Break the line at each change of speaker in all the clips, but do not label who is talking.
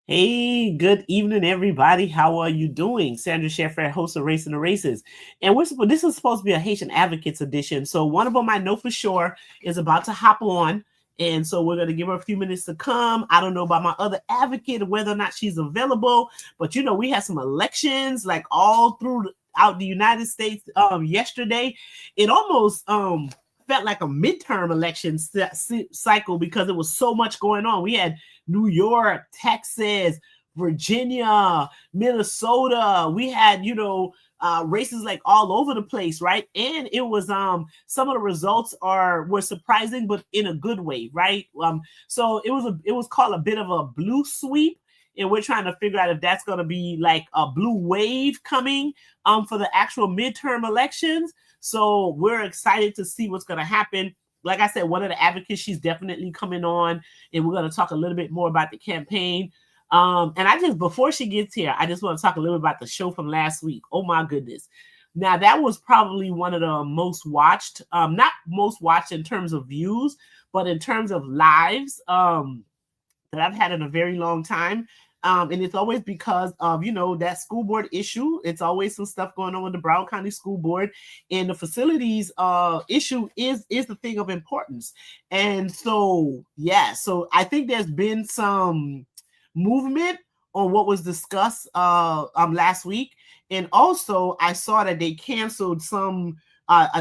Hey, good evening, everybody. How are you doing? Sandra Sheffred, host of Racing the Races. And this is supposed to be a Haitian Advocates edition. So one of them I know for sure is about to hop on. And so we're going to give her a few minutes to come. I don't know about my other advocate, whether or not she's available. But, we had some elections like all throughout the United States yesterday. It almost felt like a midterm election cycle because there was so much going on. We had New York, Texas, Virginia, Minnesota. We had, races like all over the place, right? And it was some of the results were surprising, but in a good way, right? So it was called a bit of a blue sweep. And we're trying to figure out if that's going to be like a blue wave coming for the actual midterm elections. So we're excited to see what's going to happen. Like I said, one of the advocates, she's definitely coming on, and we're going to talk a little bit more about the campaign. And before she gets here, I just want to talk a little bit about the show from last week. Oh my goodness. Now that was probably one of the most watched, not most watched in terms of views, but in terms of lives that I've had in a very long time. And it's always because of, that school board issue. It's always some stuff going on with the Broward County School Board, and the facilities issue is the thing of importance. And so, so I think there's been some movement on what was discussed last week. And also I saw that they canceled some,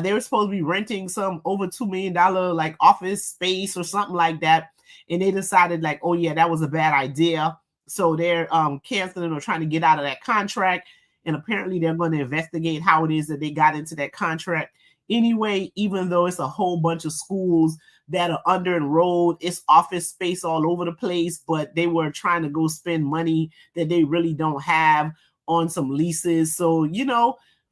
they were supposed to be renting some over $2 million like office space or something like that. And they decided like, oh yeah, that was a bad idea. So they're canceling or trying to get out of that contract. And apparently they're going to investigate how it is that they got into that contract anyway, even though it's a whole bunch of schools that are under enrolled. It's office space all over the place, but they were trying to go spend money that they really don't have on some leases. So,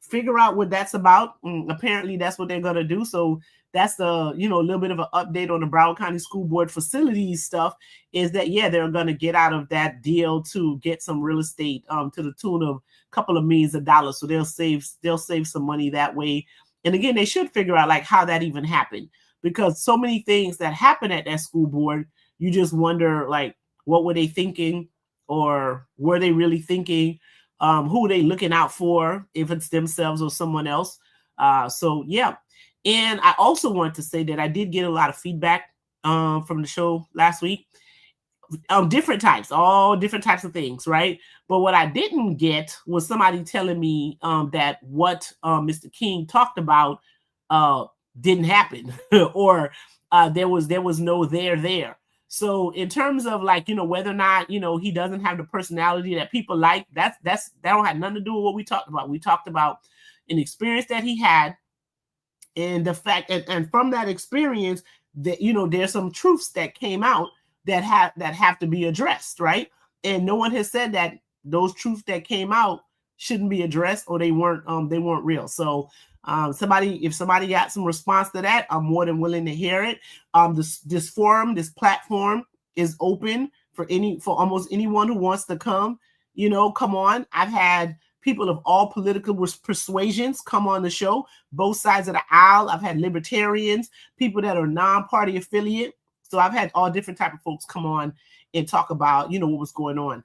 figure out what that's about. Apparently that's what they're going to do. So that's the, a little bit of an update on the Broward County School Board facilities stuff is that, they're going to get out of that deal to get some real estate to the tune of a couple of millions of dollars. So they'll save some money that way. And again, they should figure out like how that even happened, because so many things that happen at that school board, you just wonder like, what were they thinking, or were they really thinking? Who are they looking out for, if it's themselves or someone else? And I also want to say that I did get a lot of feedback from the show last week. Different types, all different types of things, right? But what I didn't get was somebody telling me that what Mr. King talked about didn't happen, or there was no there. So in terms of like, whether or not, he doesn't have the personality that people like, that don't have nothing to do with what we talked about. We talked about an experience that he had, and the fact, and from that experience that, there's some truths that came out that have to be addressed, right? And no one has said that those truths that came out shouldn't be addressed, or they weren't real. So if somebody got some response to that, I'm more than willing to hear it. This forum, this platform is open for almost anyone who wants to come. Come on. I've had people of all political persuasions come on the show, both sides of the aisle. I've had libertarians, people that are non-party affiliate. So I've had all different type of folks come on and talk about, what was going on.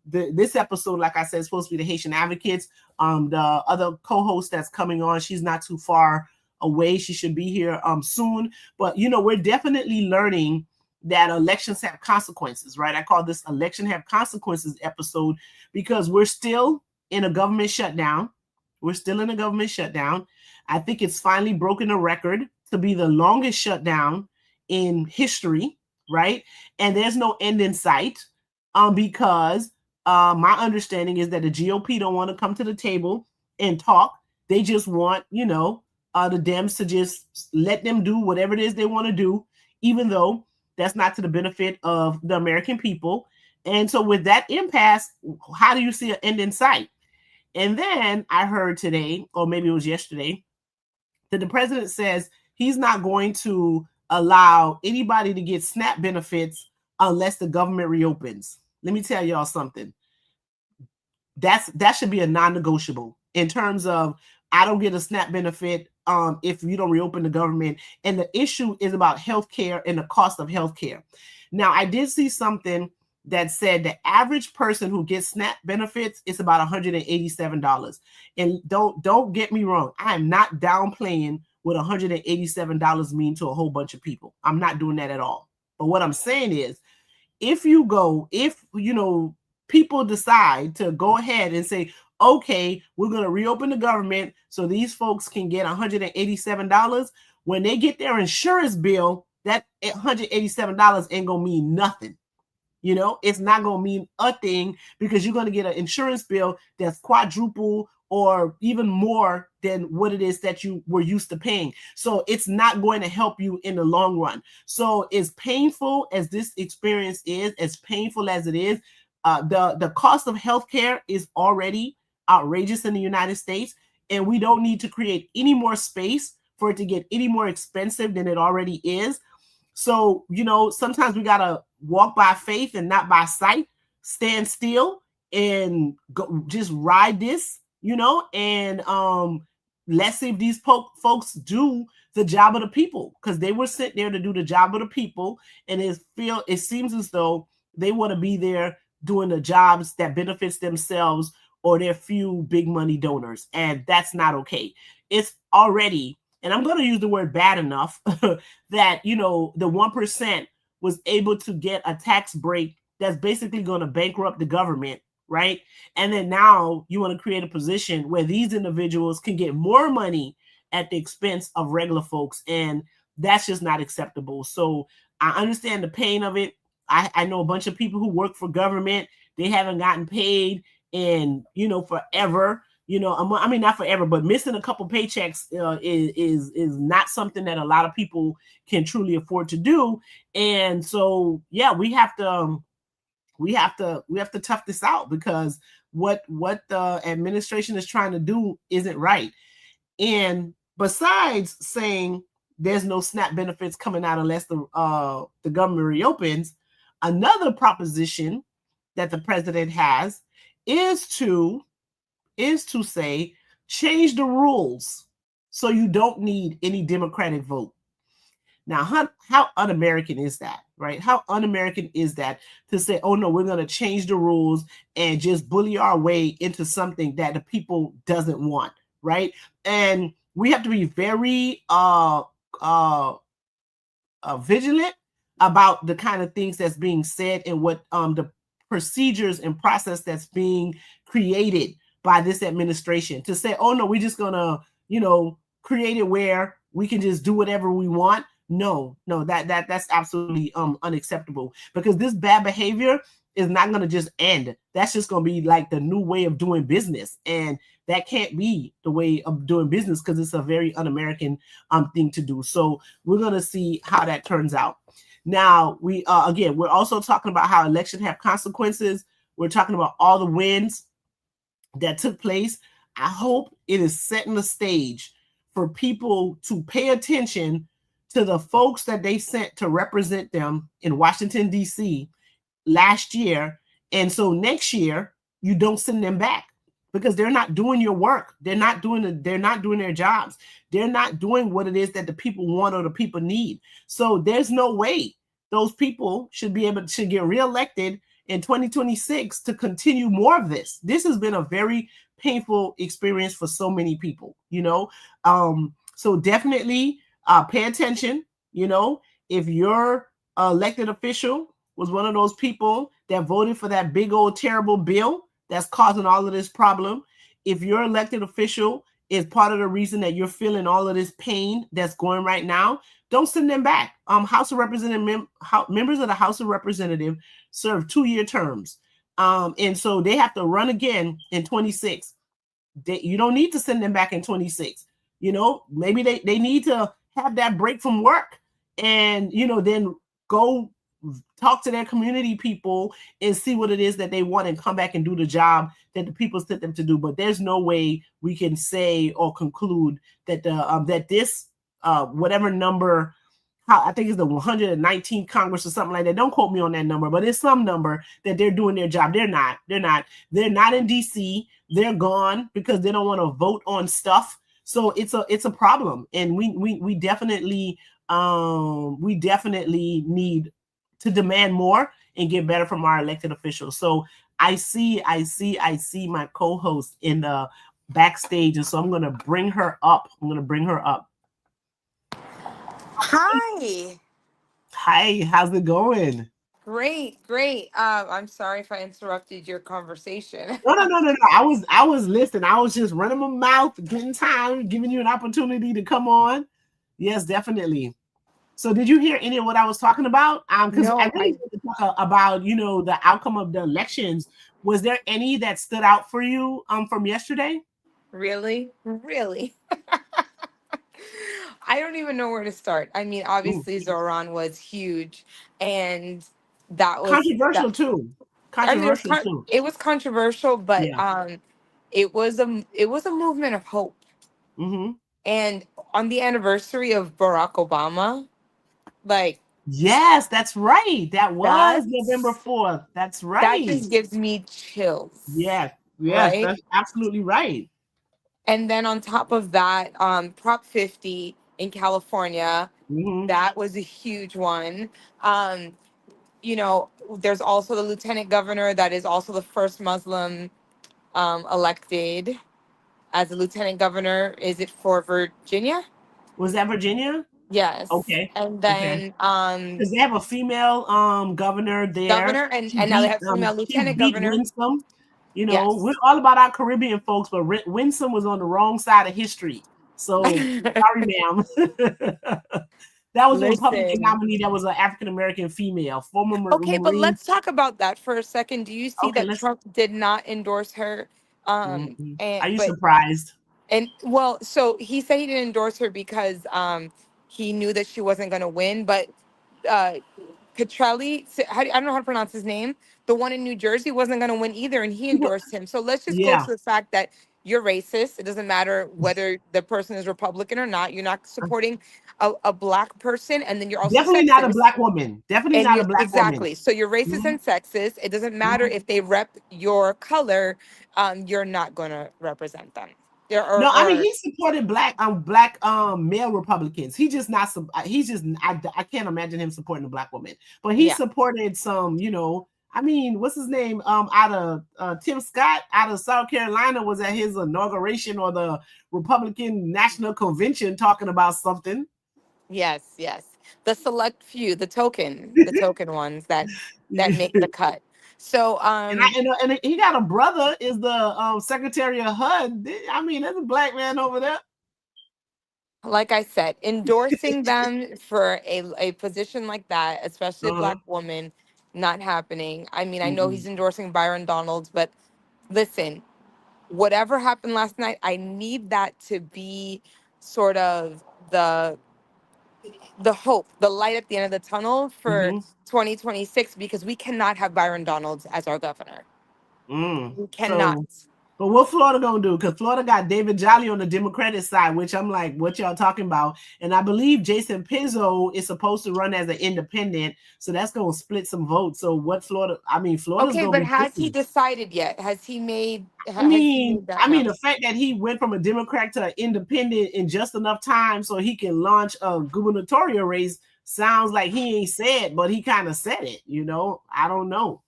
This episode, like I said, is supposed to be the Haitian Advocates. The other co-host that's coming on, she's not too far away. She should be here soon. But, we're definitely learning that elections have consequences, right? I call this Election Have Consequences episode because we're still in a government shutdown. I think it's finally broken a record to be the longest shutdown in history, right? And there's no end in sight because my understanding is that the GOP don't want to come to the table and talk. They just want, the Dems to just let them do whatever it is they want to do, even though that's not to the benefit of the American people. And so with that impasse, how do you see an end in sight? And then I heard today, or maybe it was yesterday, that the president says he's not going to allow anybody to get SNAP benefits unless the government reopens. Let me tell y'all something. That should be a non-negotiable in terms of I don't get a SNAP benefit if you don't reopen the government. And the issue is about healthcare and the cost of healthcare. Now, I did see something that said the average person who gets SNAP benefits is about $187. And don't get me wrong, I am not downplaying what $187 mean to a whole bunch of people. I'm not doing that at all. But what I'm saying is, if people decide to go ahead and say, okay, we're going to reopen the government so these folks can get $187, when they get their insurance bill, that $187 ain't going to mean nothing. It's not going to mean a thing, because you're going to get an insurance bill that's quadruple or even more than what it is that you were used to paying. So it's not going to help you in the long run. So as painful as this experience is, as painful as it is, the cost of healthcare is already outrageous in the United States, and we don't need to create any more space for it to get any more expensive than it already is. So, sometimes we got to walk by faith and not by sight, stand still and go, just ride this, and let's see if these folks do the job of the people, because they were sent there to do the job of the people. And it seems as though they want to be there doing the jobs that benefits themselves or their few big money donors. And that's not okay. It's already, and I'm going to use the word bad enough that, the 1% was able to get a tax break that's basically going to bankrupt the government, right? And then now you want to create a position where these individuals can get more money at the expense of regular folks. And that's just not acceptable. So I understand the pain of it. I know a bunch of people who work for government. They haven't gotten paid in, forever. I mean, not forever, but missing a couple paychecks is not something that a lot of people can truly afford to do. And so, yeah, we have to tough this out, because what the administration is trying to do isn't right. And besides saying there's no SNAP benefits coming out unless the government reopens, another proposition that the president has is to say, change the rules so you don't need any Democratic vote. Now, how un-American is that, right? How un-American is that to say, oh no, we're going to change the rules and just bully our way into something that the people doesn't want, right? And we have to be very vigilant about the kind of things that's being said and what the procedures and process that's being created by this administration, to say, oh no, we're just gonna, create it where we can just do whatever we want. No, that's absolutely unacceptable, because this bad behavior is not going to just end. That's just going to be like the new way of doing business, and that can't be the way of doing business, because it's a very un-American thing to do. So we're going to see how that turns out. Now, we're also talking about how elections have consequences. We're talking about all the wins that took place. I hope it is setting the stage for people to pay attention to the folks that they sent to represent them in Washington, D.C. last year. And so next year, you don't send them back, because they're not doing your work. They're not doing their jobs. They're not doing what it is that the people want or the people need. So there's no way those people should get reelected in 2026 to continue more of this. This has been a very painful experience for so many people, so definitely pay attention. If your elected official was one of those people that voted for that big old terrible bill that's causing all of this problem, if your elected official is part of the reason that you're feeling all of this pain that's going right now, don't send them back. House of Representatives members of the House of Representatives serve 2-year terms, and so they have to run again in 26. You don't need to send them back in 26. Maybe they need to have that break from work, and then go talk to their community people and see what it is that they want and come back and do the job that the people sent them to do. But there's no way we can say or conclude that that this whatever number, how I think it's the 119th Congress or something like that. Don't quote me on that number, but it's some number that they're doing their job. They're not. They're not. They're not in DC. They're gone because they don't want to vote on stuff. So it's a problem, and we definitely need to demand more and get better from our elected officials. So I see my co-host in the backstage, and so I'm gonna bring her up.
Hi.
Hi, how's it going?
Great, great. I'm sorry if I interrupted your conversation.
No. I was listening. I was just running my mouth, getting time, giving you an opportunity to come on. Yes, definitely. So, did you hear any of what I was talking about? Because I
No,
really want to talk about the outcome of the elections. Was there any that stood out for you from yesterday?
really. I don't even know where to start. I mean,
Mm.
obviously Zoran was huge, and that was that.
Controversial too.
I mean,
Controversial too.
it was controversial, but
Yeah.
it was a movement of hope.
Hmm.
And on the anniversary of Barack Obama, like
Yes, that's right. That was
that
November 4th. That's
that
right.
just gives me chills,
Yes, yes,
right?
that's absolutely right.
And then on top of that, Prop 50 in California,
Hmm.
that was a huge one. Um, there's also the lieutenant governor that is also the first Muslim elected as a lieutenant governor. Is it for Virginia?
Was that Virginia?
Yes.
Okay,
And
okay.
then
Because they have a female governor there.
governor, and now they have female
She
lieutenant
beat
governor.
Winsome. We're
Yes.
all about our Caribbean folks, but Winsome was on the wrong side of history. So sorry, ma'am. That was a Republican
Listen.
nominee that was an African American female, former
Okay, but
Marine.
let's talk about that for a second. Do you see
Okay,
that
let's.
Trump did not endorse her?
Are
And
you
but
surprised?
And well, so he said he didn't endorse her because he knew that she wasn't going to win. But uh, Petrelli, I don't know how to pronounce his name, the one in New Jersey wasn't going to win either, and he endorsed him. So let's just go to
Yeah,
the fact that you're racist. It doesn't matter whether the person is Republican or not. You're not supporting a black person, and then you're also
definitely not a
sexist.
black woman. Definitely
And
not
you
a black woman.
exactly. So you're racist
Mhm,
and sexist. It doesn't matter
mhm.
if they rep your color. You're not going to represent them. There
No, I mean
or
he supported black male Republicans. He just not he's just I can't imagine him supporting a black woman. But he
yeah.
supported some. I mean, what's his name? Out of Tim Scott out of South Carolina was at his inauguration or the Republican National Convention talking about something.
Yes, yes. The select few, the token ones that make the cut. So
And he got a brother is the Secretary of HUD. I mean, there's a black man over there.
like I said, endorsing them for a position like that, especially a
Uh-huh.
black woman, not happening. I mean, I know
Mm-mm.
he's endorsing Byron Donalds, but listen, whatever happened last night, I need that to be sort of the the hope, the light at the end of the tunnel for
Mm-hmm.
2026 because we cannot have Byron Donalds as our governor. We cannot.
So, but what Florida gonna do? Because Florida got David Jolly on the Democratic side, which I'm like, what y'all talking about? And I believe Jason Pizzo is supposed to run as an independent, so that's gonna split some votes. So what Florida? I mean, Florida's
Okay,
gonna
but
be
has he
tricky.
decided yet?
I
Has he
mean,
made that
I mean,
known?
the fact that he went from a Democrat to an independent in just enough time so he can launch a gubernatorial race sounds like he ain't said, but he kind of said it. I don't know.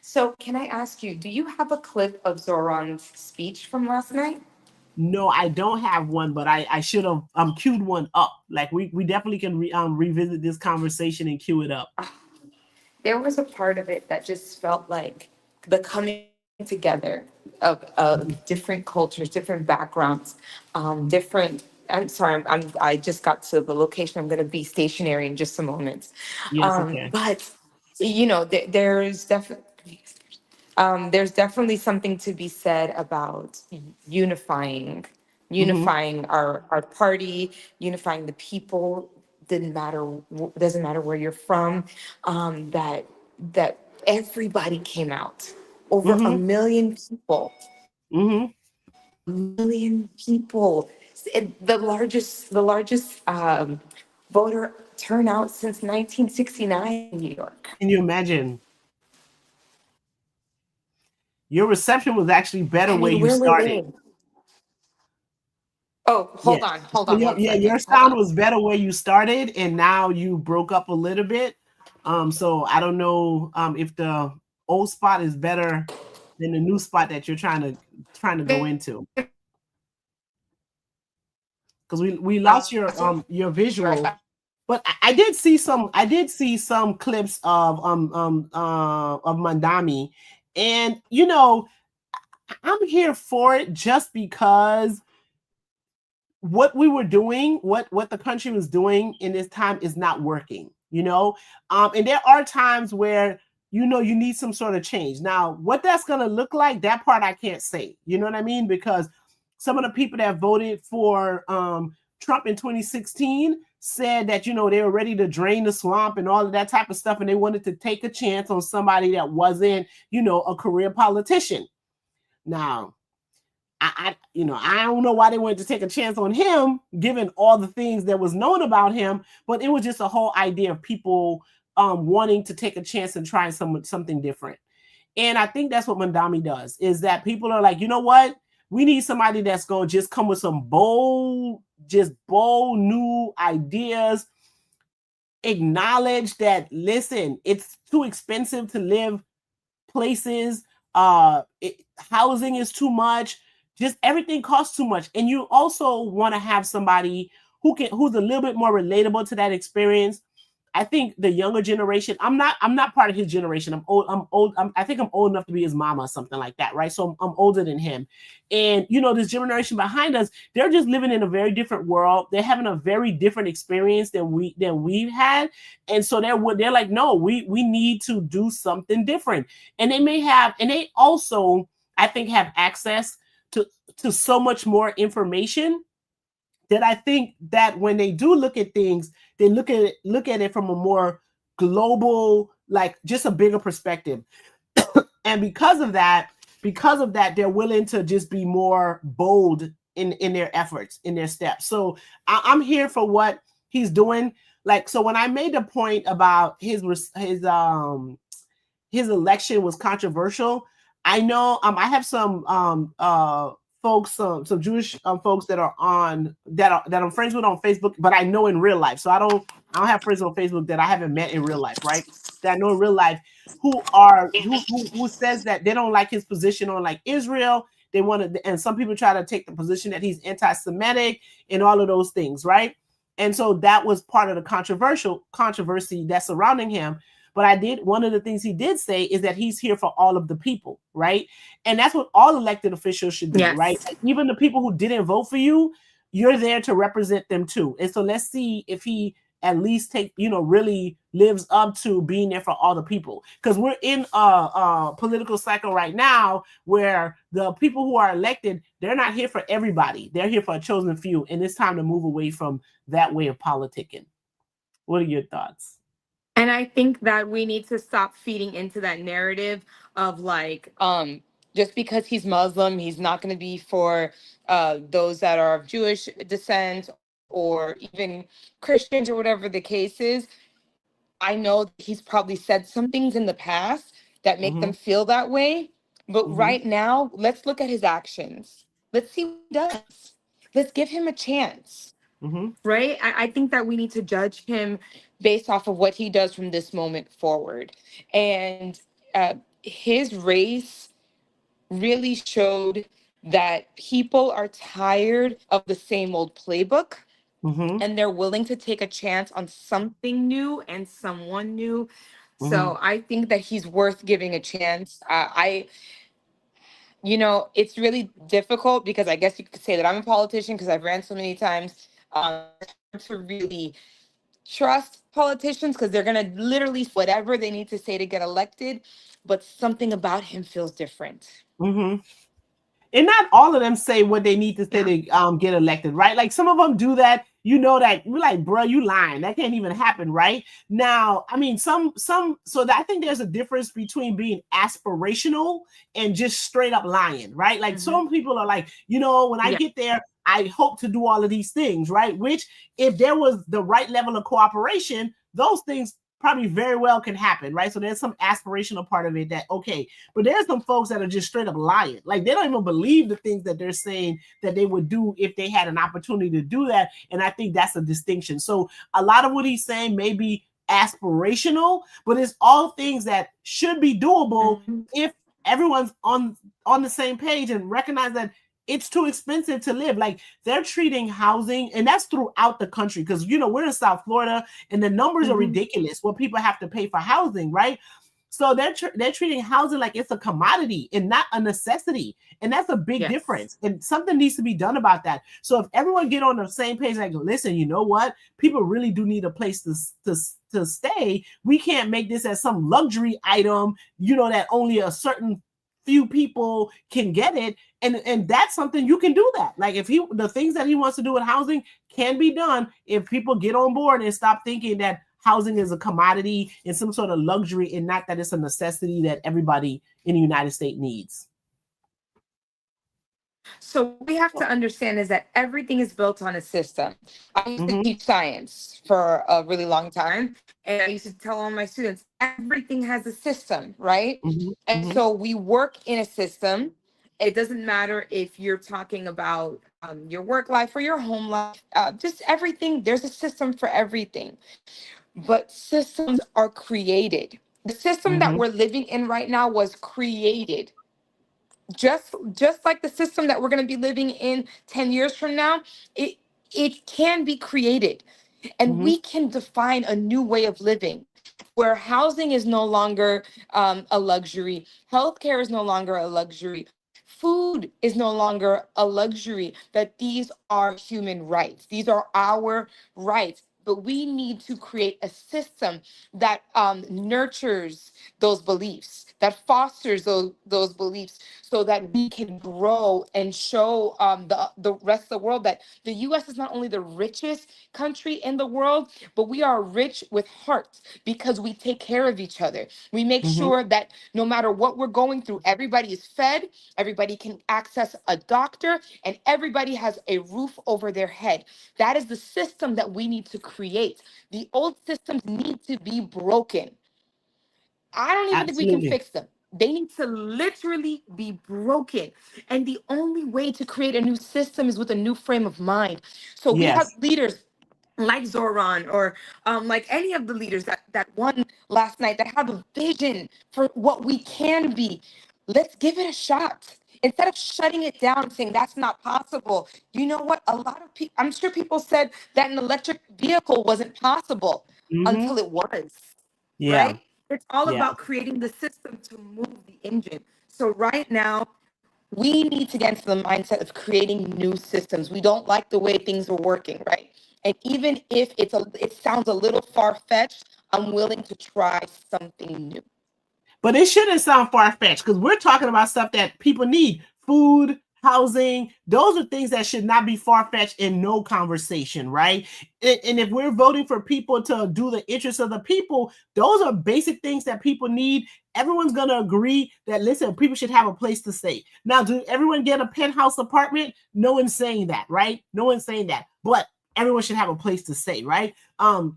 So, can I ask you, do you have a clip of Zoran's speech from last night?
No, I don't have one, but I should have queued one up. Like we definitely can revisit this conversation and queue it up.
There was a part of it that just felt like the coming together of different cultures, different backgrounds, different. I'm sorry, I just got to the location. I'm going to be stationary in just a moment.
Yes, okay.
But there's definitely something to be said about unifying
Mm-hmm.
unifying our party, unifying the people, didn't matter, doesn't matter where you're from, that everybody came out. Over a
Mm-hmm.
million people,
Mm-hmm.
a million people. The largest voter turnout since 1969 in New York.
Can you imagine? Your reception was actually better
I
where
mean,
you
where were
started.
they? Oh,
Yeah.
hold
So
on one
yeah, your
second. Hold
sound
on.
was better where you started, and now you broke up a little bit. So I don't know if the old spot is better than the new spot that you're trying to go into. Because we lost your
Be right
visual,
back.
but I did see some clips of Mandami, and I'm here for it just because what we were doing, what the country was doing in this time is not working, and there are times where you need some sort of change. Now what that's going to look like, that part I can't say, you know what I mean, because some of the people that voted for Trump in 2016 said that they were ready to drain the swamp and all of that type of stuff, and they wanted to take a chance on somebody that wasn't a career politician. Now I don't know why they wanted to take a chance on him, given all the things that was known about him. But it was just a whole idea of people wanting to take a chance and try something different. And I think that's what Mandami does. Is that people are like, you know what? We need somebody that's going to just come with some bold new ideas. Acknowledge that. Listen, it's too expensive to live places. Housing is too much. Just everything costs too much, and you also want to have somebody who's a little bit more relatable to that experience. I think the younger generation. I'm not part of his generation. I'm old. I think I'm old enough to be his mama or something like that, right? So I'm older than him, and this generation behind us, they're just living in a very different world. They're having a very different experience than we've had, and so they're like, no, we need to do something different, and they also, I think, have access to so much more information, that I think that when they do look at things, they look at it from a more global, like just a bigger perspective. And because of that, they're willing to just be more bold in their efforts, in their steps. So I'm here for what he's doing. Like, so when I made the point about his election was controversial. I know I have some folks, some Jewish folks that I'm friends with on Facebook, but I know in real life. So I don't have friends on Facebook that I haven't met in real life, right? That I know in real life who says that they don't like his position on like Israel. They want to, and some people try to take the position that he's anti-Semitic and all of those things, right? And so that was part of the controversy that's surrounding him. But one of the things he did say is that he's here for all of the people, right? And that's what all elected officials should do, right?
Yes.
Like, even the people who didn't vote for you, you're there to represent them too. And so let's see if he at least really lives up to being there for all the people. Because we're in a political cycle right now where the people who are elected, they're not here for everybody. They're here for a chosen few. And it's time to move away from that way of politicking. What are your thoughts?
And I think that we need to stop feeding into that narrative of like, just because he's Muslim, he's not going to be for those that are of Jewish descent or even Christians or whatever the case is. I know that he's probably said some things in the past that make
Mm-hmm.
them feel that way. But
Mm-hmm.
right now, let's look at his actions. Let's see what he does. Let's give him a chance,
Mm-hmm.
right? I think that we need to judge him based off of what he does from this moment forward. And his race really showed that people are tired of the same old playbook
Mm-hmm.
and they're willing to take a chance on something new and someone new.
Mm-hmm.
So I think that he's worth giving a chance. It's really difficult because I guess you could say that I'm a politician because I've ran so many times. It's hard to really trust politicians because they're going to literally whatever they need to say to get elected, but something about him feels different.
Mm-hmm. And not all of them say what they need to say
Yeah.
to get elected, right? Like, some of them do that you know that we're like, bro, you lying. That can't even happen, right? Now, I mean, so I think there's a difference between being aspirational and just straight up lying, right? Like
Mm-hmm.
some people are like, when I
Yeah.
get there, I hope to do all of these things, right? Which, if there was the right level of cooperation, those things probably very well can happen, right? So there's some aspirational part of it that, okay, but there's some folks that are just straight up lying. Like they don't even believe the things that they're saying that they would do if they had an opportunity to do that. And I think that's a distinction. So a lot of what he's saying may be aspirational, but it's all things that should be doable
Mm-hmm.
if everyone's on the same page and recognize that it's too expensive to live. Like they're treating housing, and that's throughout the country, because we're in South Florida and the numbers are
Mm-hmm.
ridiculous what people have to pay for housing, right? So they're treating housing like it's a commodity and not a necessity, and that's a big
Yes.
difference. And something needs to be done about that. So if everyone get on the same page, like, listen, you know what? People really do need a place to stay. We can't make this as some luxury item, that only a certain few people can get it. And that's something you can do that. Like if the things that he wants to do with housing can be done if people get on board and stop thinking that housing is a commodity and some sort of luxury, and not that it's a necessity that everybody in the United States needs.
So what we have to understand is that everything is built on a system. I used to
Mm-hmm,
teach science for a really long time, and I used to tell all my students everything has a system, right?
mm-hmm,
And
mm-hmm,
so we work in a system. It doesn't matter if you're talking about your work life or your home life, just everything. There's a system for everything, but systems are created. The system that
mm-hmm,
we're living in right now was created just like the system that we're going to be living in 10 years from now. It can be created, and
mm-hmm,
we can define a new way of living where housing is no longer a luxury, healthcare is no longer a luxury, food is no longer a luxury, that these are human rights, these are our rights. But we need to create a system that nurtures those beliefs, that fosters those beliefs, so that we can grow and show the rest of the world that the US is not only the richest country in the world, but we are rich with heart because we take care of each other. We make
mm-hmm.
sure that no matter what we're going through, everybody is fed, everybody can access a doctor, and everybody has a roof over their head. That is the system that we need to create. The old systems need to be broken. I don't even think we can
Absolutely.
fix them. They need to literally be broken. And the only way to create a new system is with a new frame of mind. So we have
Yes.
leaders like Zoran, or like any of the leaders that won last night, that have a vision for what we can be. Let's give it a shot. Instead of shutting it down and saying that's not possible, you know what? A lot of people, I'm sure people said that an electric vehicle wasn't possible
Mm-hmm.
until it was,
Yeah.
right? It's all
Yeah.
about creating the system to move the engine. So right now, we need to get into the mindset of creating new systems. We don't like the way things are working, right? And even if it sounds a little far-fetched, I'm willing to try something new.
But it shouldn't sound far fetched because we're talking about stuff that people need: food, housing. Those are things that should not be far fetched in no conversation, right? And if we're voting for people to do the interests of the people, those are basic things that people need. Everyone's going to agree that, listen, people should have a place to stay. Now, do everyone get a penthouse apartment? No one's saying that, right? No one's saying that. But everyone should have a place to stay, right?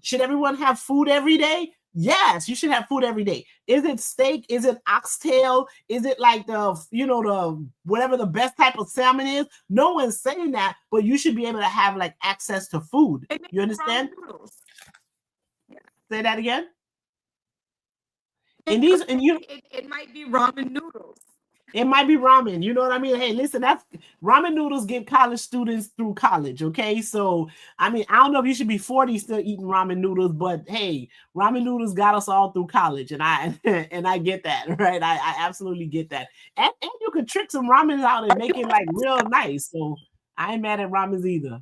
Should everyone have food every day? Yes, you should have food every day. Is it steak? Is it oxtail? Is it like the whatever the best type of salmon is? No one's saying that, but you should be able to have like access to food.
It may
You
be ramen
understand?
noodles. Yeah.
Say that again.
I'm
And these and
saying
you
it might be ramen noodles.
it might be ramen. You know what I mean? Hey, listen, that's ramen noodles get college students through college. Okay. So, I mean, I don't know if you should be 40 still eating ramen noodles, but hey, ramen noodles got us all through college. And I and I get that, right? I absolutely get that. And you could trick some ramen out and
Are you
make it like
having
real nice. So I ain't mad at ramens either.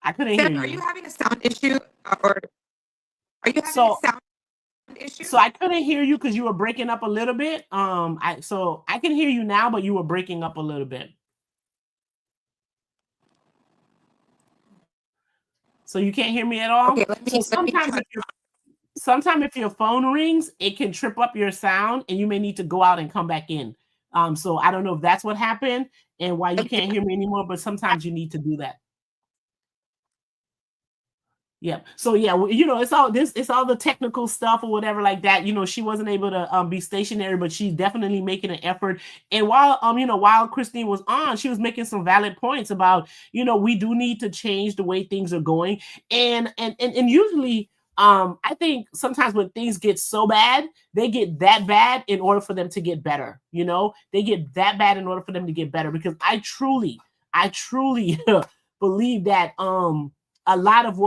I couldn't hear
Sam, are you
you.
having a sound issue, or are you having a
So
sound issue?
so I couldn't hear you because you were breaking up a little bit. I can hear you now, but you were breaking up a little bit. So you can't hear me at all.
Okay,
So
let me try.
sometimes if your phone rings, it can trip up your sound, and you may need to go out and come back in. So I don't know if that's what happened and why you can't hear me anymore, but sometimes you need to do that. Yeah. So yeah, it's all this, it's all the technical stuff or whatever like that. She wasn't able to be stationary, but she's definitely making an effort. And while Christine was on, she was making some valid points about, we do need to change the way things are going. And usually I think sometimes when things get so bad, they get that bad in order for them to get better. They get that bad in order for them to get better, because I truly believe that a lot of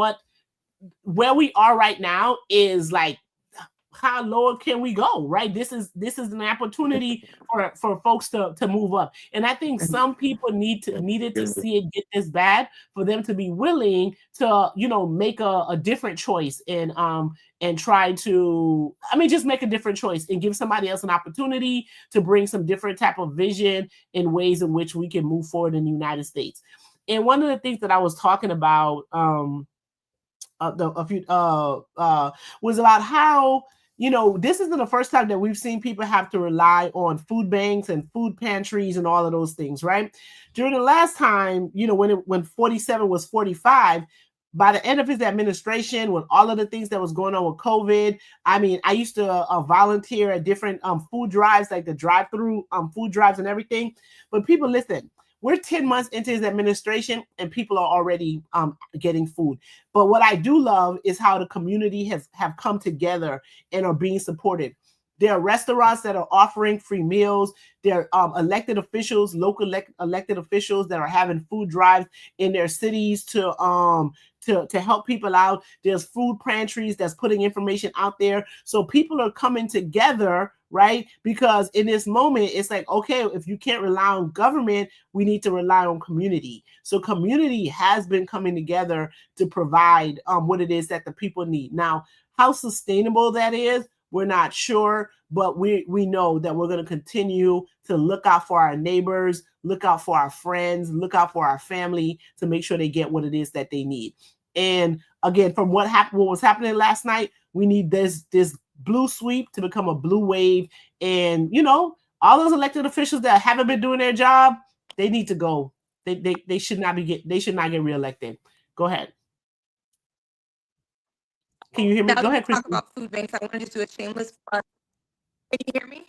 where we are right now is like, how low can we go, right? This is an opportunity for folks to move up. And I think some people needed to see it get this bad for them to be willing to make a different choice, and try to, just make a different choice and give somebody else an opportunity to bring some different type of vision in ways in which we can move forward in the United States. And one of the things that I was talking about a few was about how this isn't the first time that we've seen people have to rely on food banks and food pantries and all of those things, right? During the last time, when 47 was 45, by the end of his administration, with all of the things that was going on with COVID, I used to volunteer at different food drives, like the drive-through food drives and everything. But people, listen, we're 10 months into his administration and people are already getting food. But what I do love is how the community have come together and are being supported. There are restaurants that are offering free meals. There are elected officials, local elected officials that are having food drives in their cities to help people out. There's food pantries that's putting information out there. So people are coming together, right? Because in this moment, it's like, okay, if you can't rely on government, we need to rely on community. So community has been coming together to provide what it is that the people need. Now, how sustainable that is, we're not sure, but we know that we're going to continue to look out for our neighbors, look out for our friends, look out for our family to make sure they get what it is that they need. And again, from what was happening last night, we need this blue sweep to become a blue wave. And all those elected officials that haven't been doing their job, they need to go. They should not get reelected. Go ahead. Can you hear me?
Now
Go
that we
ahead,
talk
Christine.
about food banks, I want to just do a shameless plug. Can you hear me?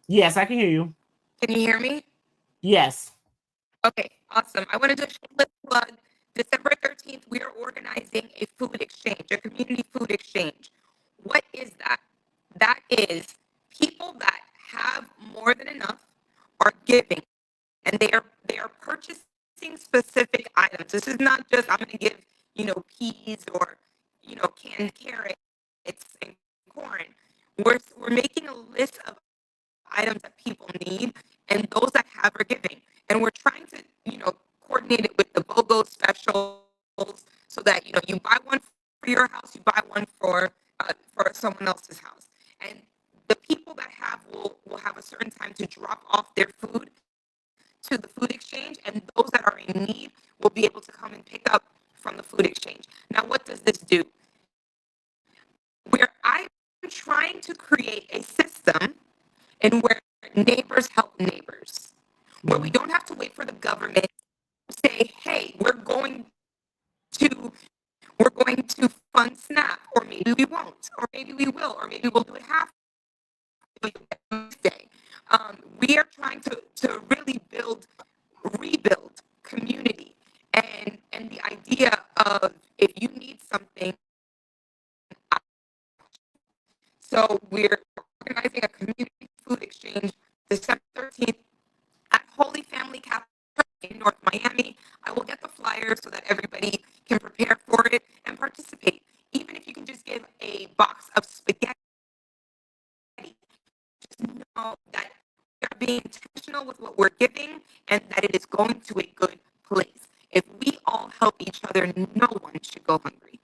Yes, I can hear you.
Can you hear me?
Yes.
Okay, awesome. I want to do a shameless plug. December 13th, we are organizing a food exchange, a community food exchange. What is that? That is people that have more than enough are giving, and they are purchasing specific items. This is not just I'm going to give peas or canned carrots and corn. We're making a list of items that people need, and those that have are giving. And we're trying to coordinate it with the BOGO specials so that you buy one for your house, you buy one for someone else's house, and the people that have will have a certain time to drop off their food to the food exchange, and those that are in need will be able to come and pick up from the food exchange. Now, what does this do? Where I'm trying to create a system in where neighbors help neighbors, where we don't have to wait for the government to say, hey, we're going to fund SNAP, or maybe we won't, or maybe we will, or maybe we'll do it halfway Tuesday. We are trying to really rebuild community, and the idea of if you need something, so we're organizing a community food exchange December 13th at Holy Family Catholic Church in North Miami. I will get the flyers so that everybody can prepare for it and participate. Even if you can just give a box of spaghetti, just know that we are being intentional with what we're giving and that it is going to a good place. If we all help each other, no one should go hungry.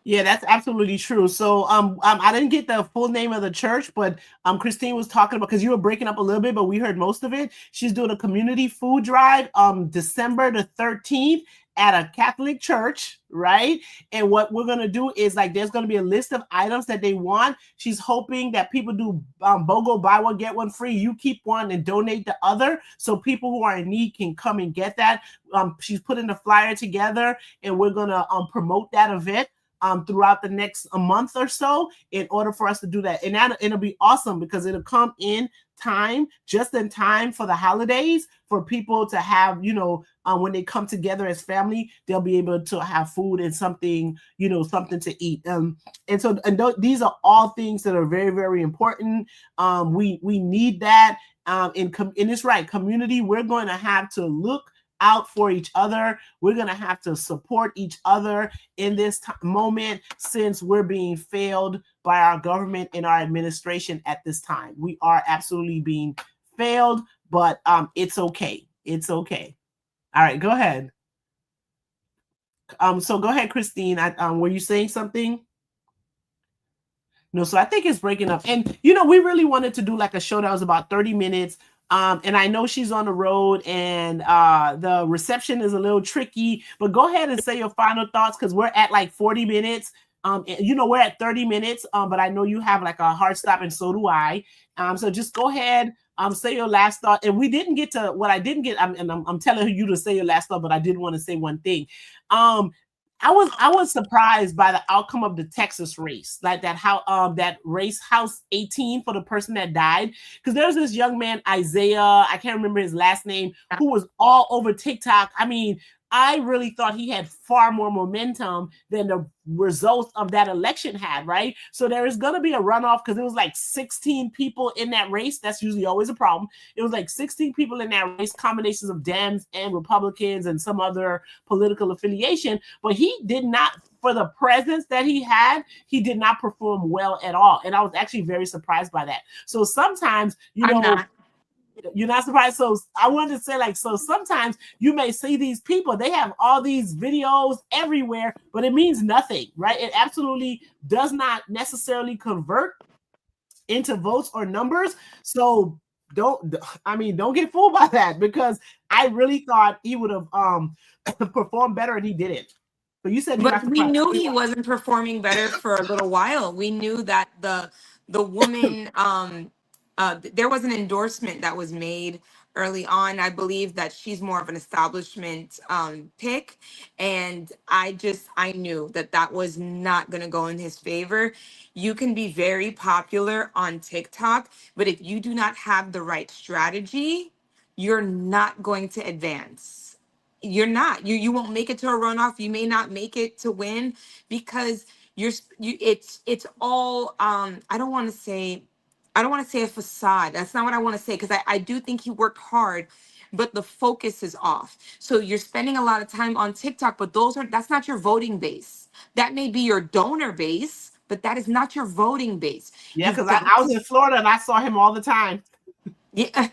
Yeah, that's absolutely true. So I didn't get the full name of the church, but Christine was talking about, because you were breaking up a little bit, but we heard most of it. She's doing a community food drive December the 13th at a Catholic church, right? And what we're gonna do is like there's gonna be a list of items that they want. She's hoping that people do BOGO, buy one get one free. You keep one and donate the other, so people who are in need can come and get that. She's putting the flyer together, and we're gonna promote that event throughout the next a month or so in order for us to do that. And that it'll be awesome because it'll come in time, just in time for the holidays, for people to have, when they come together as family, they'll be able to have food and something, something to eat. And so, these are all things that are very, very important. We need that. In this right community, we're going to have to look out for each other. We're going to have to support each other in this moment, since we're being failed by our government and our administration at this time. We are absolutely being failed, but it's okay. It's okay. All right, go ahead. So go ahead, Christine. Were you saying something? No, so I think it's breaking up. And we really wanted to do like a show that was about 30 minutes. And I know she's on the road and the reception is a little tricky, but go ahead and say your final thoughts, because we're at like 40 minutes. We're at 30 minutes, but I know you have like a hard stop, and so do I. So just go ahead, say your last thought. And we didn't get to what I didn't get. I'm telling you to say your last thought, but I did want to say one thing. I was surprised by the outcome of the Texas race, like that race House 18 for the person that died, because there's this young man Isaiah, I can't remember his last name, who was all over TikTok. I mean, I really thought he had far more momentum than the results of that election had, right? So there is going to be a runoff, because it was like 16 people in that race. That's usually always a problem. It was like 16 people in that race, combinations of Dems and Republicans and some other political affiliation. But he did not, for the presence that he did not perform well at all. And I was actually very surprised by that. So sometimes, you're not surprised. So I wanted to say, like, so sometimes you may see these people, they have all these videos everywhere, but it means nothing, right? It absolutely does not necessarily convert into votes or numbers. So don't get fooled by that, because I really thought he would have performed better, and he didn't. But you said you're
But
not
we
surprised.
knew he wasn't performing better for a little while. We knew that the woman there was an endorsement that was made early on. I believe that she's more of an establishment pick, and I knew that that was not going to go in his favor. You can be very popular on TikTok, but if you do not have the right strategy, you're not going to advance. You won't make it to a runoff. You may not make it to win, because it's all I don't want to say a facade. That's not what I want to say, because I do think he worked hard, but the focus is off. So you're spending a lot of time on TikTok, but that's not your voting base. That may be your donor base, but that is not your voting base.
Yeah,
You've
because
got
I was in Florida and I saw him all the time.
yeah,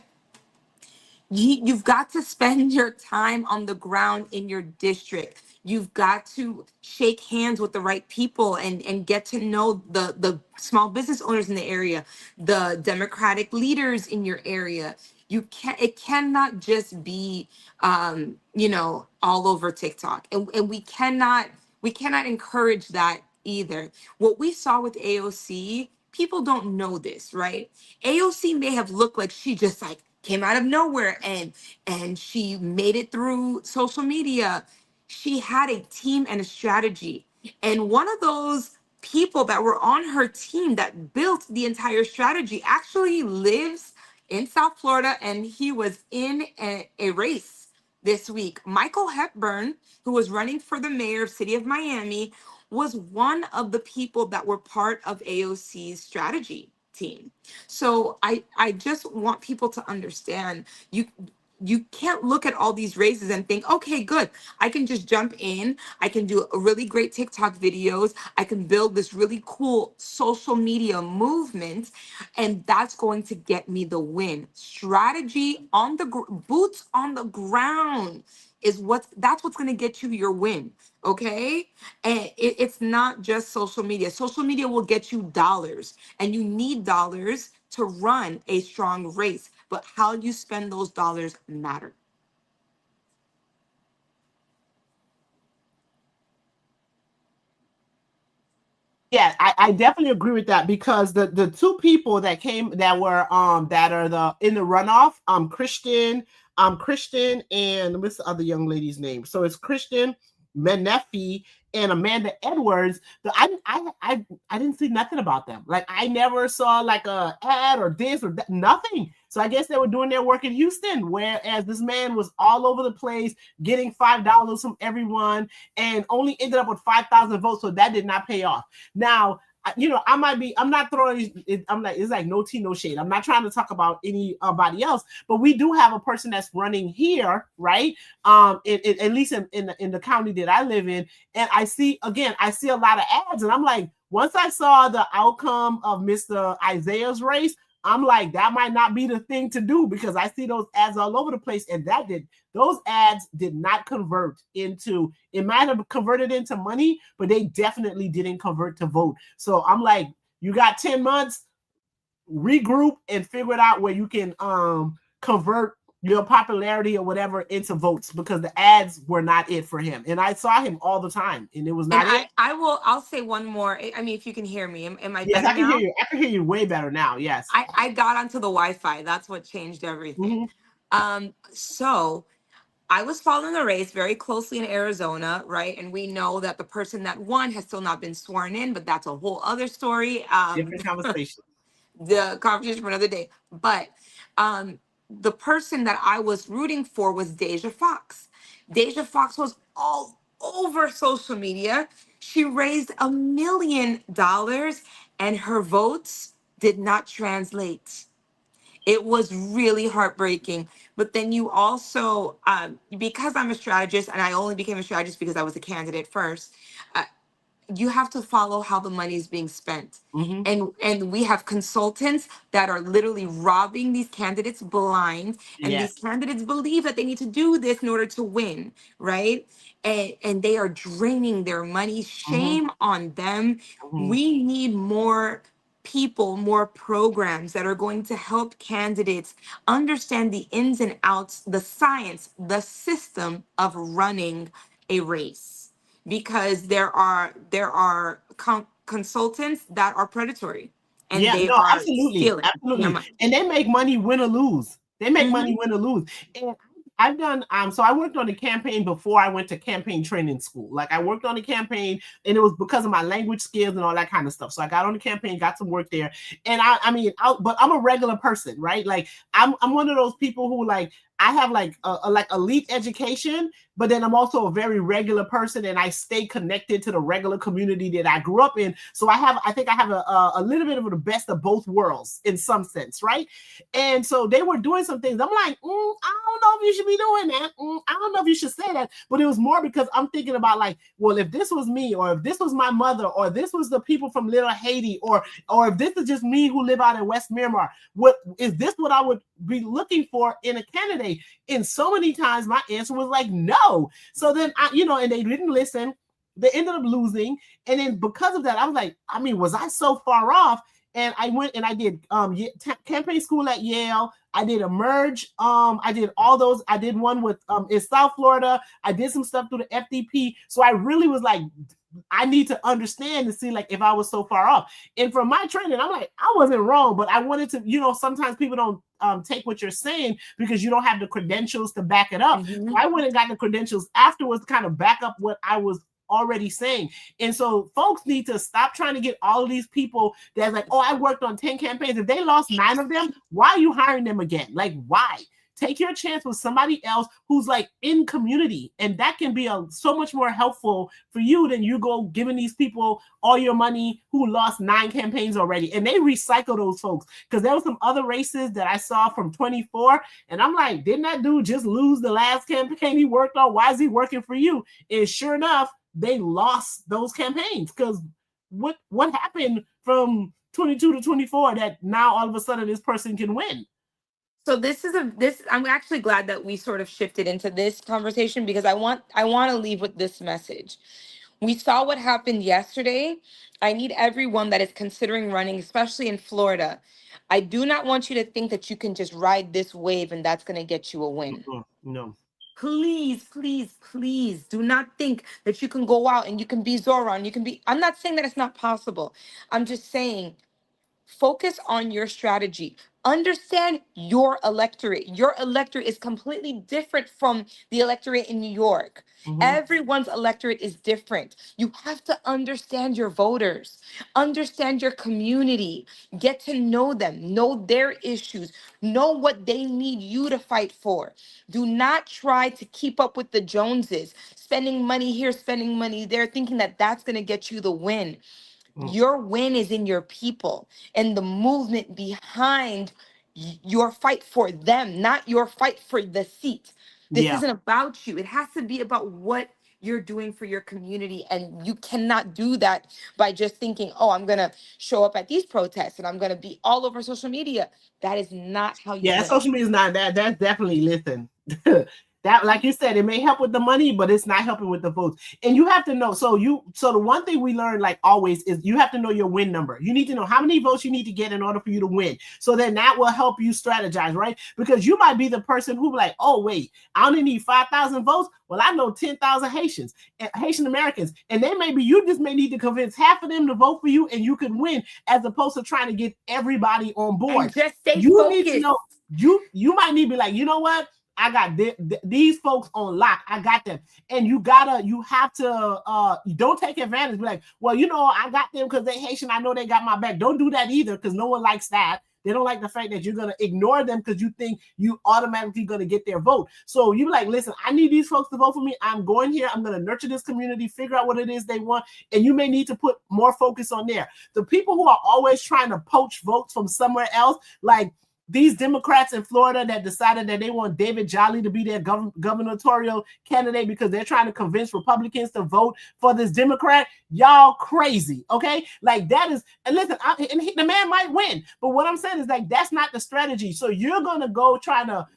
you've got to spend your time on the ground in your district. You've got to shake hands with the right people and get to know the small business owners in the area, the democratic leaders in your area. It cannot just be all over TikTok. And we cannot encourage that either. What we saw with AOC, people don't know this, right? AOC may have looked like she just like came out of nowhere and she made it through social media. She had a team and a strategy. And one of those people that were on her team that built the entire strategy actually lives in South Florida, and he was in a race this week. Michael Hepburn, who was running for the mayor of City of Miami, was one of the people that were part of AOC's strategy team. So I just want people to understand, you can't look at all these races and think, okay, good, I can just jump in, I can do a really great TikTok videos, I can build this really cool social media movement, and that's going to get me the win. Strategy on the boots on the ground is that's what's going to get you your win. Okay. And it's not just social media. Social media will get you dollars, and you need dollars to run a strong race, but how you spend those dollars matter.
Yeah, I definitely agree with that because the two people that came that were that are the in the runoff, Christian and what's the other young lady's name? So it's Christian Menefee and Amanda Edwards. I didn't see nothing about them. Like I never saw like a ad or this or that, nothing. So I guess they were doing their work in Houston, whereas this man was all over the place getting $5 from everyone and only ended up with 5,000 votes. So that did not pay off. Now, I might be, I'm not throwing, I'm like, it's like no tea, no shade. I'm not trying to talk about anybody else, but we do have a person that's running here, right? At least in the county that I live in. And I see a lot of ads and I'm like, once I saw the outcome of Mr. Isaiah's race, I'm like, that might not be the thing to do because I see those ads all over the place. And those ads did not convert into, it might have converted into money, but they definitely didn't convert to vote. So I'm like, you got 10 months, regroup and figure it out where you can convert your popularity or whatever into votes because the ads were not it for him. And I saw him all the time and it was
And
not it.
I'll say one more. I mean, if you can hear me, am I
Yes,
better
I can hear
now?
you. I can hear you way better now. Yes.
I got onto the Wi-Fi. That's what changed everything.
Mm-hmm.
So I was following the race very closely in Arizona, right? And we know that the person that won has still not been sworn in, but that's a whole other story.
Different conversation.
The conversation for another day. But the person that I was rooting for was Deja Fox. Deja Fox was all over social media. She raised $1 million and her votes did not translate. It was really heartbreaking. But then you also, because I'm a strategist, and I only became a strategist because I was a candidate first, uh, you have to follow how the money is being spent.
Mm-hmm.
And we have consultants that are literally robbing these candidates blind, and these
Yes.
candidates believe that they need to do this in order to win, right? And they are draining their money.
Mm-hmm.
Shame on them.
Mm-hmm.
We need more people, more programs that are going to help candidates understand the ins and outs, the science, the system of running a race, because there are consultants that are predatory and
Yeah,
they
no,
are
absolutely,
stealing their
absolutely.
money.
And they make money win or lose. They make
Hmm.
money win or lose. And I've done so I worked on the campaign before I went to campaign training school. Like I worked on the campaign and it was because of my language skills and all that kind of stuff. So I got on the campaign, got some work there. And but I'm a regular person, right? Like I'm one of those people who like I have like a like elite education, but then I'm also a very regular person and I stay connected to the regular community that I grew up in. So I think I have a little bit of the best of both worlds in some sense, right? And so they were doing some things. I'm like, I don't know if you should be doing that. I don't know if you should say that. But it was more because I'm thinking about like, well, if this was me, or if this was my mother, or this was the people from Little Haiti, or if this is just me who live out in West Miramar, what is this what I would be looking for in a candidate? And so many times my answer was like, no. So then and they didn't listen. They ended up losing. And then because of that, I was like, I mean, was I so far off? And I went and I did campaign school at Yale. I did Emerge. I did all those. I did one with in South Florida. I did some stuff through the FDP. So I really was like, I need to understand to see like if I was so far off. And from my training, I'm like, I wasn't wrong, but I wanted to, sometimes people don't take what you're saying because you don't have the credentials to back it up. So
Hmm.
I went and got the credentials afterwards to kind of back up what I was already saying. And so folks need to stop trying to get all of these people that's like, oh, I worked on 10 campaigns. If they lost 9 of them, why are you hiring them again? Like, why? Take your chance with somebody else who's like in community, and that can be so much more helpful for you than you go giving these people all your money who lost 9 campaigns already. And they recycle those folks because there were some other races that I saw from 24, and I'm like, didn't that dude just lose the last campaign he worked on? Why is he working for you? And sure enough, they lost those campaigns because what happened from 22 to 24 that now all of a sudden this person can win?
So this I'm actually glad that we sort of shifted into this conversation because I want to leave with this message. We saw what happened yesterday. I need everyone that is considering running, especially in Florida. I do not want you to think that you can just ride this wave and that's going to get you a win.
No.
Please, please, please do not think that you can go out and you can be Zora and you can be. I'm not saying that it's not possible. I'm just saying focus on your strategy. Understand your electorate. Your electorate is completely different from the electorate in New York.
Mhm.
Everyone's electorate is different. You have to understand your voters, understand your community, get to know them, know their issues, know what they need you to fight for. Do not try to keep up with the Joneses, spending money here, spending money there, thinking that that's going to get you the win.
Mm.
Your win is in your people and the movement behind your fight for them, not your fight for the seat. This
Yeah.
isn't about you. It has to be about what you're doing for your community. And you cannot do that by just thinking, oh, I'm going to show up at these protests and I'm going to be all over social media. That is not how you
Yeah,
win.
social media is not that. That's definitely listen. That, like you said, it may help with the money, but it's not helping with the votes. And you have to know. So the one thing we learn, like always, is you have to know your win number. You need to know how many votes you need to get in order for you to win. So then that will help you strategize, right? Because you might be the person who be like, oh wait, I only need 5,000 votes. Well, I know 10,000 Haitians, Haitian Americans, and they maybe you just may need to convince half of them to vote for you, and you could win, as opposed to trying to get everybody on
And
board.
just stay
You need to
focused.
know you might need to be like, you know what? I got these folks on lock. I got them. And you have to, don't take advantage. Be like, well, I got them because they Haitian. I know they got my back. Don't do that either, because no one likes that. They don't like the fact that you're going to ignore them because you think you automatically going to get their vote. So you be like, listen, I need these folks to vote for me. I'm going here. I'm going to nurture this community, figure out what it is they want. And you may need to put more focus on there. The people who are always trying to poach votes from somewhere else, like these Democrats in Florida that decided that they want David Jolly to be their gubernatorial candidate because they're trying to convince Republicans to vote for this Democrat, y'all crazy, okay? Like that is, and listen, the man might win, but what I'm saying is like that's not the strategy. So you're gonna go try to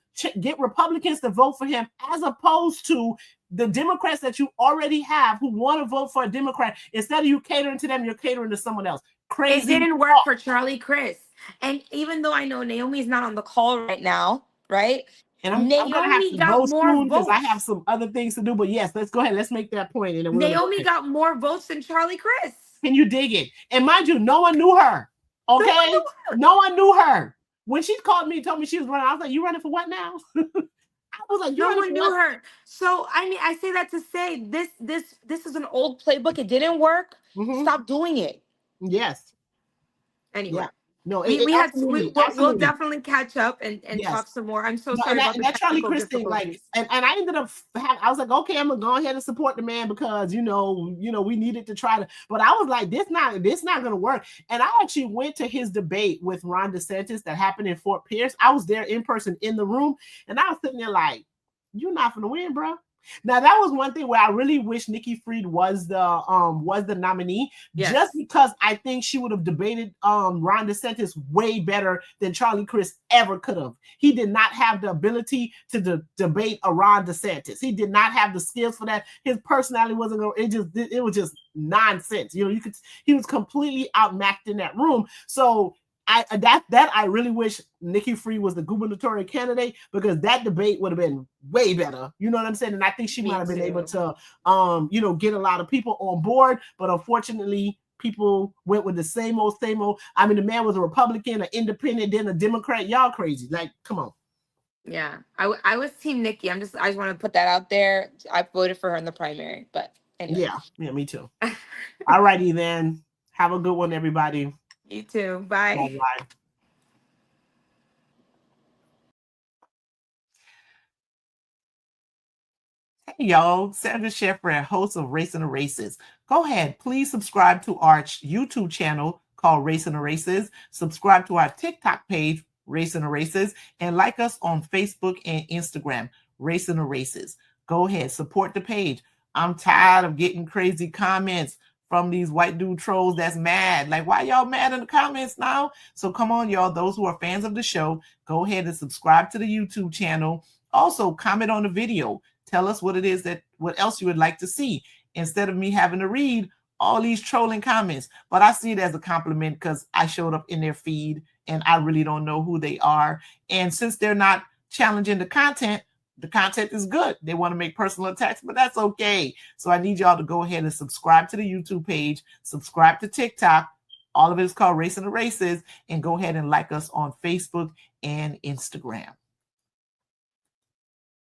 get Republicans to vote for him, as opposed to the Democrats that you already have who want to vote for a Democrat. Instead of you catering to them, you're catering to someone else.
It
Crazy.
didn't work for Charlie Chris. And even though I know Naomi's not on the call right now, right?
And I'm gonna have
Naomi
to
got
go
more
soon because I have
votes.
some other things to do. But yes, let's go ahead. Let's make that point, and then we're gonna go
Naomi
ahead.
got more votes than Charlie Chris.
Can you dig it? And mind you, no one knew her.
No one
Okay,
knew her.
no one knew her. When she called me, told me she was running, I was like, "You running for what now?" I was like, "You
No
running
one
for
knew
what?"
her. So I mean, I say that to say this is an old playbook. It didn't work.
Mm-hmm.
Stop doing it.
Yes.
Anyway,
Yeah. No.
we had
Absolutely,
we'll
absolutely.
definitely catch up and
Yes.
talk some more. I'm so
No,
sorry about
and
the
that Charlie
technical
Chris thing, like,
difficulties.
and I ended up I was like, okay, I'm gonna go ahead and support the man because we needed to try to, but I was like, this not gonna work. And I actually went to his debate with Ron DeSantis that happened in Fort Pierce. I was there in person in the room, and I was sitting there like, you're not gonna win, bro. Now that was one thing where I really wish Nikki Fried was the nominee,
Yes.
just because I think she would have debated Ron DeSantis way better than Charlie Chris ever could have. He did not have the ability to debate a Ron DeSantis. He did not have the skills for that. His personality wasn't going. It was just nonsense. He was completely outmatched in that room. So I really wish Nikki Fried was the gubernatorial candidate, because that debate would have been way better. You know what I'm saying? And I think she
Me
might have been able
too.
to get a lot of people on board. But unfortunately, people went with the same old, same old. I mean, the man was a Republican, an independent, then a Democrat. Y'all crazy. Like, come on.
Yeah, I was Team Nikki. I just want to put that out there. I voted for her in the primary, but anyway.
Yeah, me too. All righty then. Have a good one, everybody.
You too. Bye.
Bye-bye. Hey y'all, Sandra Sheffred, host of Racing the Races. Go ahead, please subscribe to our YouTube channel called Racing the Races. Subscribe to our TikTok page, Racing the Races, and like us on Facebook and Instagram, Racing the Races. Go ahead, support the page. I'm tired of getting crazy comments from these white dude trolls that's mad. Like, why y'all mad in the comments now? So come on, y'all, those who are fans of the show, go ahead and subscribe to the YouTube channel. Also, comment on the video. Tell us what else you would like to see, instead of me having to read all these trolling comments. But I see it as a compliment because I showed up in their feed and I really don't know who they are. And since they're not challenging the content, the content is good. They want to make personal attacks, but that's okay. So I need y'all to go ahead and subscribe to the YouTube page, subscribe to TikTok. All of it is called Racing the Races, and go ahead and like us on Facebook and Instagram.